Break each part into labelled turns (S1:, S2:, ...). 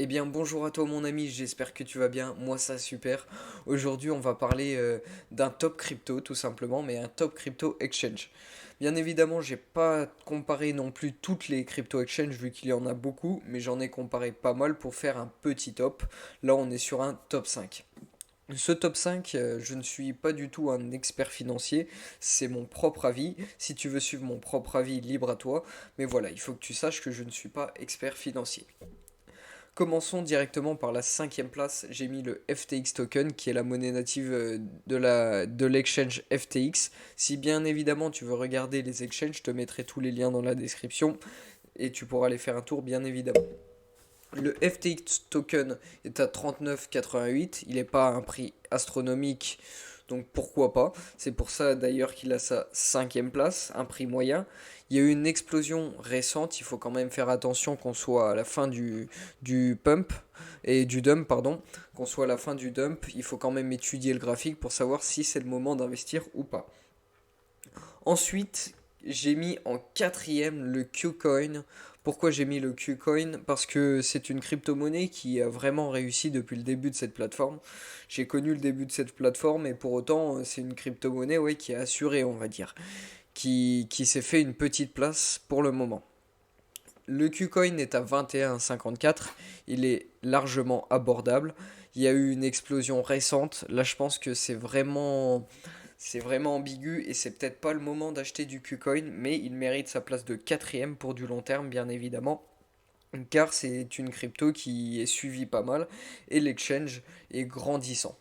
S1: Eh bien, bonjour à toi mon ami, j'espère que tu vas bien. Moi, ça super. Aujourd'hui, on va parler d'un top crypto, tout simplement, mais un top crypto exchange. Bien évidemment, j'ai pas comparé non plus toutes les crypto exchange vu qu'il y en a beaucoup, mais j'en ai comparé pas mal pour faire un petit top. Là, on est sur un top 5. Ce top 5, je ne suis pas du tout un expert financier, c'est mon propre avis. Si tu veux suivre mon propre avis, libre à toi. Mais voilà, il faut que tu saches que je ne suis pas expert financier. Commençons directement par la cinquième place. J'ai mis le FTX token, qui est la monnaie native de l'exchange FTX. Si bien évidemment tu veux regarder les exchanges, je te mettrai tous les liens dans la description et tu pourras aller faire un tour, bien évidemment. Le FTX token est à 39,88. Il n'est pas à un prix astronomique, donc pourquoi pas. C'est pour ça d'ailleurs qu'il a sa cinquième place, un prix moyen. Il y a eu une explosion récente, il faut quand même faire attention qu'on soit à la fin du pump et du dump, pardon, qu'on soit à la fin du dump. Il faut quand même étudier le graphique pour savoir si c'est le moment d'investir ou pas. Ensuite, j'ai mis en quatrième le Qcoin. Pourquoi j'ai mis le Qcoin? Parce que c'est une crypto-monnaie qui a vraiment réussi depuis le début de cette plateforme. J'ai connu le début de cette plateforme et pour autant, c'est une crypto-monnaie ouais, qui est assurée, on va dire, qui s'est fait une petite place pour le moment. Le Qcoin est à 21,54. Il est largement abordable. Il y a eu une explosion récente. Là, je pense que c'est vraiment ambigu et c'est peut-être pas le moment d'acheter du Qcoin, mais il mérite sa place de quatrième pour du long terme, bien évidemment, car c'est une crypto qui est suivie pas mal et l'exchange est grandissant.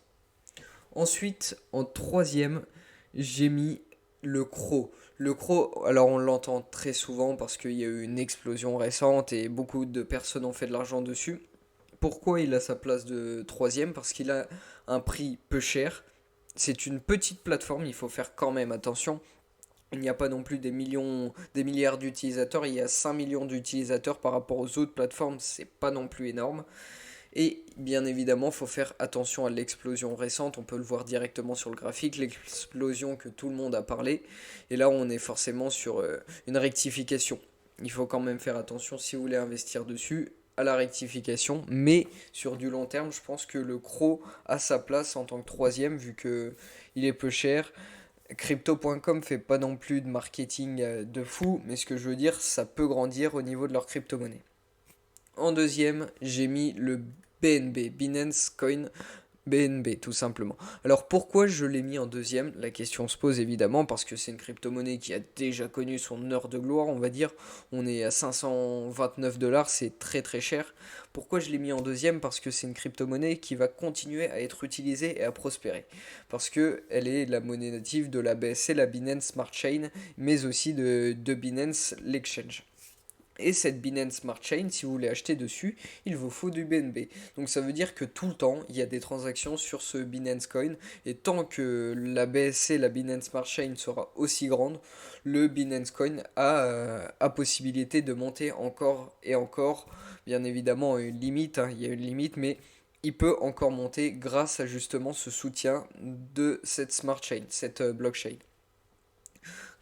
S1: Ensuite, en troisième, j'ai mis le CRO. Le CRO, alors on l'entend très souvent parce qu'il y a eu une explosion récente et beaucoup de personnes ont fait de l'argent dessus. Pourquoi il a sa place de troisième? Parce qu'il a un prix peu cher. C'est une petite plateforme, il faut faire quand même attention. Il n'y a pas non plus des millions, des milliards d'utilisateurs, il y a 5 millions d'utilisateurs par rapport aux autres plateformes, c'est pas non plus énorme. Et bien évidemment, il faut faire attention à l'explosion récente, on peut le voir directement sur le graphique, l'explosion que tout le monde a parlé. Et là, on est forcément sur une rectification. Il faut quand même faire attention si vous voulez investir dessus à la rectification, mais sur du long terme, je pense que le CRO a sa place en tant que troisième vu que il est peu cher. Crypto.com fait pas non plus de marketing de fou, mais ce que je veux dire, ça peut grandir au niveau de leur crypto-monnaie. En deuxième, j'ai mis le BNB, Binance Coin BNB, tout simplement. Alors pourquoi je l'ai mis en deuxième? La question se pose évidemment parce que c'est une crypto-monnaie qui a déjà connu son heure de gloire, on va dire. On est à 529 dollars, c'est très très cher. Pourquoi je l'ai mis en deuxième? Parce que c'est une crypto-monnaie qui va continuer à être utilisée et à prospérer. Parce que elle est la monnaie native de la BSC, la Binance Smart Chain, mais aussi de Binance l'Exchange. Et cette Binance Smart Chain, si vous voulez acheter dessus, il vous faut du BNB. Donc ça veut dire que tout le temps, il y a des transactions sur ce Binance Coin. Et tant que la BSC, la Binance Smart Chain, sera aussi grande, le Binance Coin a possibilité de monter encore et encore. Bien évidemment, une limite, hein, il y a une limite, mais il peut encore monter grâce à justement ce soutien de cette Smart Chain, cette blockchain.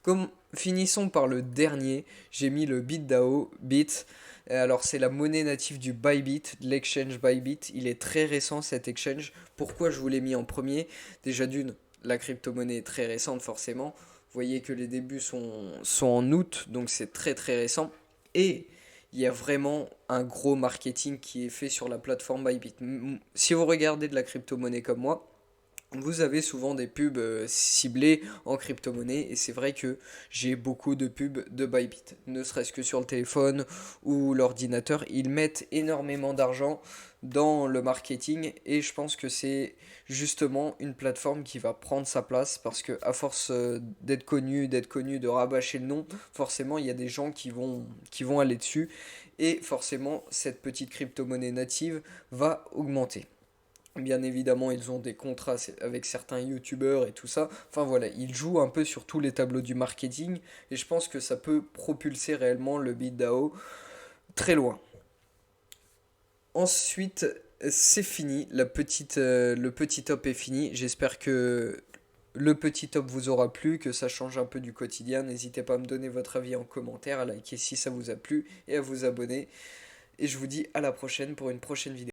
S1: Comme finissons par le dernier, j'ai mis le BitDAO, Bit. Alors c'est la monnaie native du Bybit, de l'exchange Bybit. Il est très récent cet exchange. Pourquoi je vous l'ai mis en premier? Déjà d'une, la crypto-monnaie est très récente forcément. Vous voyez que les débuts sont en août, donc c'est très très récent. Et il y a vraiment un gros marketing qui est fait sur la plateforme Bybit. Si vous regardez de la crypto-monnaie comme moi, vous avez souvent des pubs ciblées en crypto-monnaie et c'est vrai que j'ai beaucoup de pubs de Bybit. Ne serait-ce que sur le téléphone ou l'ordinateur, ils mettent énormément d'argent dans le marketing et je pense que c'est justement une plateforme qui va prendre sa place parce que à force d'être connu, de rabâcher le nom, forcément il y a des gens qui vont aller dessus et forcément cette petite crypto-monnaie native va augmenter. Bien évidemment, ils ont des contrats avec certains youtubeurs et tout ça. Enfin voilà, ils jouent un peu sur tous les tableaux du marketing et je pense que ça peut propulser réellement le BitDAO très loin. Ensuite, c'est fini, le petit top est fini. J'espère que le petit top vous aura plu, que ça change un peu du quotidien. N'hésitez pas à me donner votre avis en commentaire, à liker si ça vous a plu et à vous abonner. et je vous dis à la prochaine pour une prochaine vidéo.